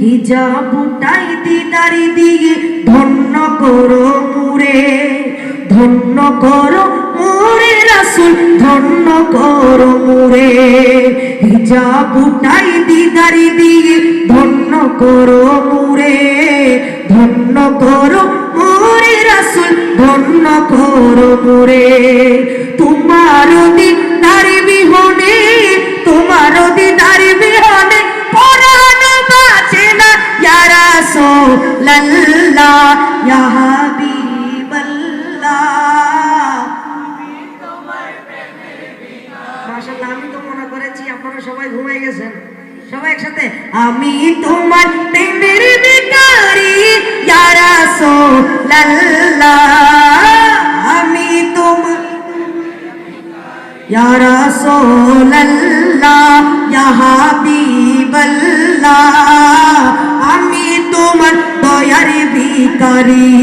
হিজাব উঠাই দিদারি দিয়ে ধন্য করো মুরে, ধন্য করো মুরে রাসূল, ধন্য করো মুরে। হিজাব উঠাই দিদারি দিয়ে ধন্য করো মুরে, ধন্য করো মুরে রাসূল, ধন্য করো মুরে। তোমার দিদার বিহনে, তোমার দিদার বিহনে পরাণ বাঁচে না ইয়া রাসূলাল্লাহ ইয়া হাবিবাল্লাহ। মাশাআল্লাহ, আমি তো মনে করেছি আপনারা সবাই ঘুমাই গেছেন। সবাই একসাথে, আমি তোমার প্রেমের ভিখারি ইয়া রাসূলাল্লাহ, আমি তোমার ইয়া রাসূলাল্লাহ ইয়া হাবিবাল্লাহ, আমি তোমার দয়ার ভিখারি।